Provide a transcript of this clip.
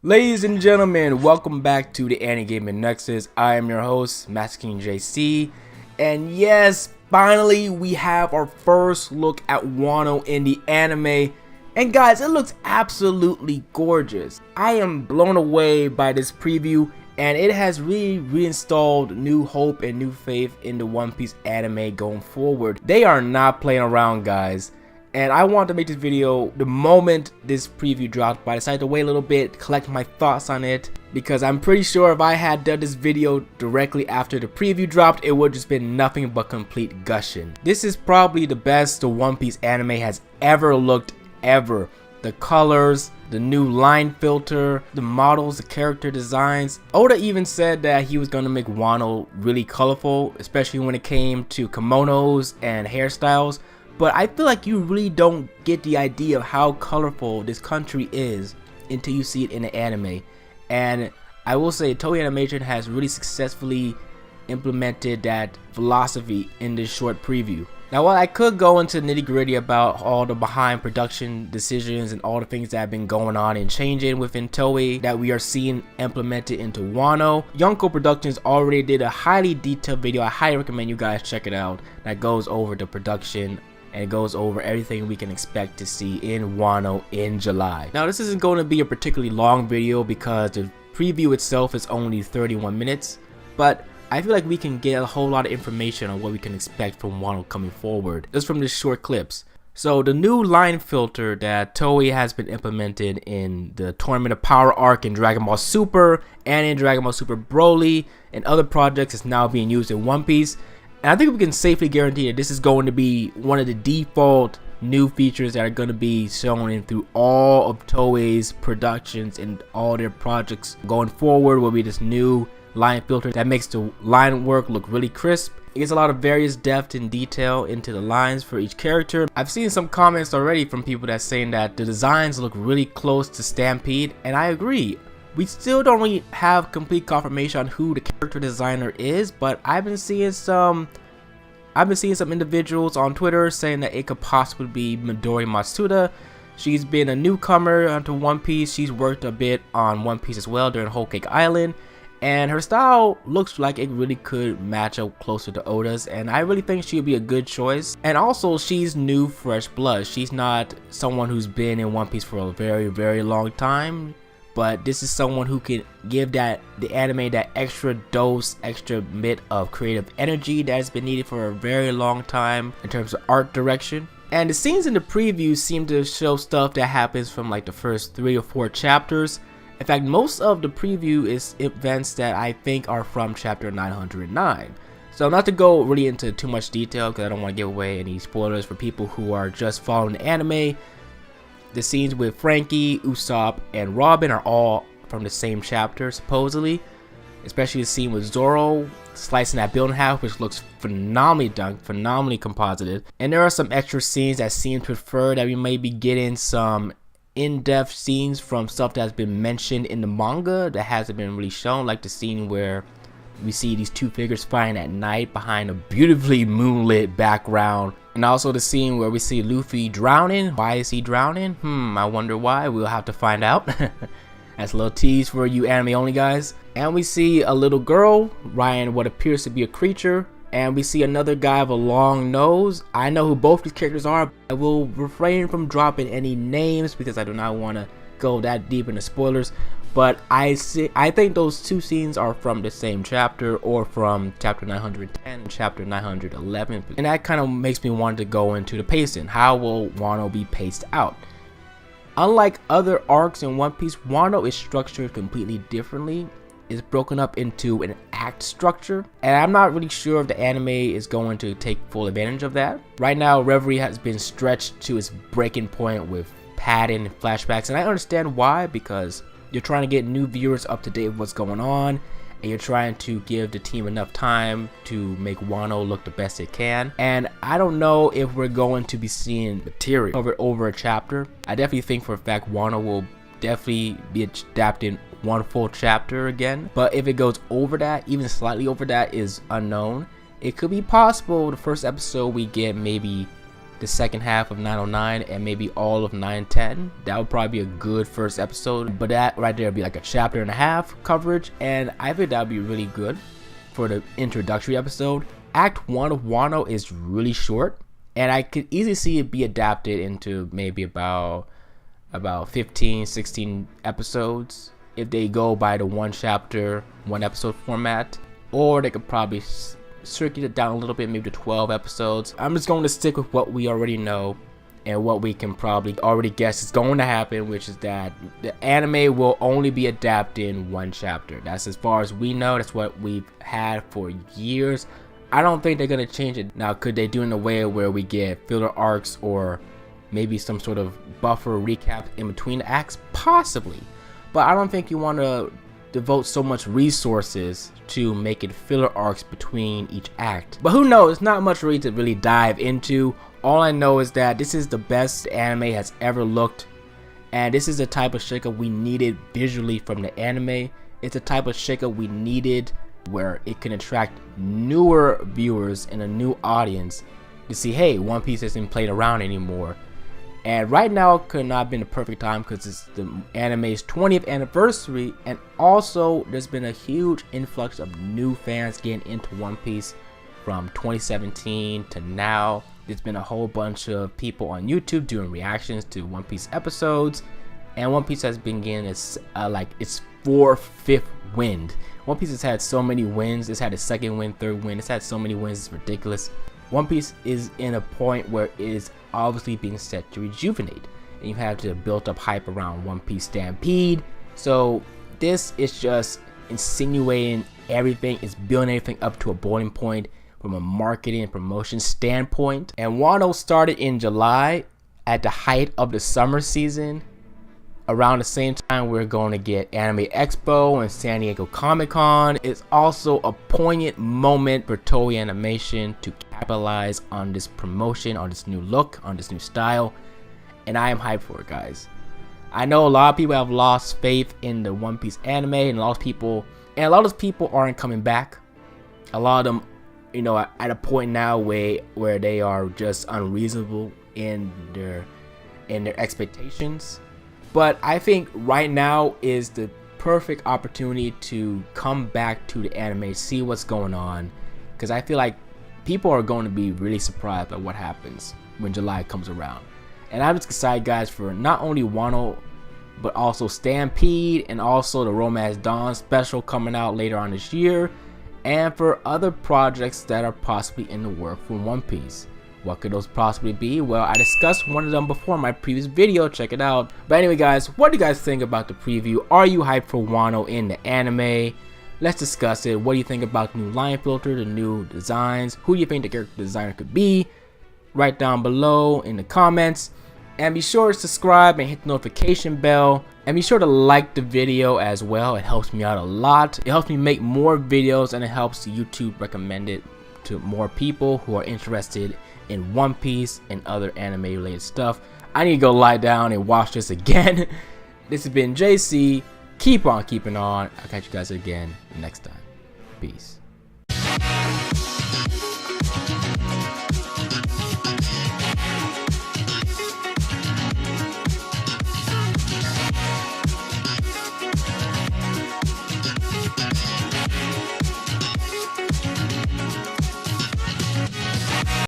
Ladies and gentlemen, welcome back to the Anime Gaming Nexus. I am your host, Master King JC, and yes, finally we have our first look at Wano in the anime. And guys, it looks absolutely gorgeous. I am blown away by this preview, and it has really reinstalled new hope and new faith in the One Piece anime going forward. They are not playing around, guys. And I wanted to make this video the moment this preview dropped, but I decided to wait a little bit, collect my thoughts on it, because I'm pretty sure if I had done this video directly after the preview dropped, it would just been nothing but complete gushing. This is probably the best the One Piece anime has ever looked, ever. The colors, the new line filter, the models, the character designs. Oda even said that he was going to make Wano really colorful, especially when it came to kimonos and hairstyles. But I feel like you really don't get the idea of how colorful this country is until you see it in the anime. And I will say Toei Animation has really successfully implemented that philosophy in this short preview. Now, while I could go into nitty gritty about all the behind production decisions and all the things that have been going on and changing within Toei that we are seeing implemented into Wano, Yonko Productions already did a highly detailed video. I highly recommend you guys check it out. That goes over the production and it goes over everything we can expect to see in Wano in July. Now, this isn't going to be a particularly long video because the preview itself is only 31 minutes, but I feel like we can get a whole lot of information on what we can expect from Wano coming forward just from these short clips. So the new line filter that Toei has been implemented in the Tournament of Power arc in Dragon Ball Super and in Dragon Ball Super Broly and other projects is now being used in One Piece. And I think we can safely guarantee that this is going to be one of the default new features that are going to be shown in through all of Toei's productions and all their projects going forward. Will be this new line filter that makes the line work look really crisp. It gives a lot of various depth and detail into the lines for each character. I've seen some comments already from people that's saying that the designs look really close to Stampede, and I agree. We still don't really have complete confirmation on who the character designer is, but I've been seeing some individuals on Twitter saying that it could possibly be Midori Matsuda. She's been a newcomer onto One Piece. She's worked a bit on One Piece as well during Whole Cake Island, and her style looks like it really could match up closer to Oda's, and I really think she'll be a good choice. And also, she's new, fresh blood. She's not someone who's been in One Piece for a very long time, but this is someone who can give the anime that extra dose, extra bit of creative energy that has been needed for a very long time in terms of art direction. And the scenes in the preview seem to show stuff that happens from like the first 3 or 4 chapters. In fact, most of the preview is events that I think are from chapter 909. So not to go really into too much detail because I don't want to give away any spoilers for people who are just following the anime. The scenes with Frankie, Usopp, and Robin are all from the same chapter, supposedly. Especially the scene with Zoro slicing that building in half, which looks phenomenally done, phenomenally composited. And there are some extra scenes that seem to infer that we may be getting some in-depth scenes from stuff that's been mentioned in the manga that hasn't been really shown, like the scene where we see these two figures fighting at night behind a beautifully moonlit background. And also the scene where we see Luffy drowning. Why is he drowning? I wonder why. We'll have to find out. That's a little tease for you anime only guys. And we see a little girl riding what appears to be a creature. And we see another guy with a long nose. I know who both these characters are. I will refrain from dropping any names because I do not want to go that deep into spoilers. But I think those two scenes are from the same chapter or from chapter 910 and chapter 911. And that kind of makes me want to go into the pacing. How will Wano be paced out? Unlike other arcs in One Piece, Wano is structured completely differently. It's broken up into an act structure, and I'm not really sure if the anime is going to take full advantage of that. Right now, Reverie has been stretched to its breaking point with padding and flashbacks, and I understand why, because you're trying to get new viewers up to date with what's going on, and you're trying to give the team enough time to make Wano look the best it can. And I don't know if we're going to be seeing material covered over a chapter. I definitely think for a fact Wano will definitely be adapting one full chapter again, but if it goes over that, even slightly over that, is unknown. It could be possible the first episode we get maybe the second half of 909 and maybe all of 910. That would probably be a good first episode, but that right there would be like a chapter and a half coverage, and I think that would be really good for the introductory episode. Act 1 of Wano is really short, and I could easily see it be adapted into maybe about 15-16 episodes if they go by the one chapter, one episode format, or they could probably circulate it down a little bit, maybe to 12 episodes. I'm just going to stick with what we already know and what we can probably already guess is going to happen, which is that the anime will only be adapted in one chapter. That's as far as we know. That's what we've had for years. I don't think they're going to change it. Now, could they do it in a way where we get filler arcs or maybe some sort of buffer recap in between the acts? Possibly. But I don't think you want to devote so much resources to making filler arcs between each act. But who knows? Not much really to really dive into. All I know is that this is the best anime has ever looked, and this is the type of shakeup we needed visually from the anime. It's the type of shakeup we needed where it can attract newer viewers and a new audience to see, hey, One Piece isn't played around anymore. And right now could not have been the perfect time because it's the anime's 20th anniversary, and also there's been a huge influx of new fans getting into One Piece from 2017 to now. There's been a whole bunch of people on YouTube doing reactions to One Piece episodes, and One Piece has been getting its its 4th, 5th wind. One Piece has had so many wins. It's had a 2nd win, 3rd win. It's had so many wins, it's ridiculous. One Piece is in a point where it is obviously being set to rejuvenate, and you have to build up hype around One Piece Stampede. So this is just insinuating everything, it's building everything up to a boiling point from a marketing and promotion standpoint. And Wano started in July at the height of the summer season. Around the same time, we're going to get Anime Expo and San Diego Comic-Con. It's also a poignant moment for Toei Animation to capitalize on this promotion, on this new look, on this new style, and I am hyped for it, guys. I know a lot of people have lost faith in the One Piece anime, and a lot of those people aren't coming back. A lot of them, you know, at a point now where they are just unreasonable in their expectations. But I think right now is the perfect opportunity to come back to the anime, see what's going on, because I feel like people are going to be really surprised by what happens when July comes around. And I'm just excited, guys, for not only Wano, but also Stampede, and also the Romance Dawn special coming out later on this year, and for other projects that are possibly in the work for One Piece. What could those possibly be? Well, I discussed one of them before in my previous video, check it out. But anyway, guys, what do you guys think about the preview? Are you hyped for Wano in the anime? Let's discuss it. What do you think about the new line filter, the new designs? Who do you think the character designer could be? Write down below in the comments. And be sure to subscribe and hit the notification bell. And be sure to like the video as well. It helps me out a lot. It helps me make more videos, and it helps YouTube recommend it to more people who are interested in One Piece and other anime related stuff. I need to go lie down and watch this again. This has been JC. Keep on keeping on. I'll catch you guys again next time. Peace.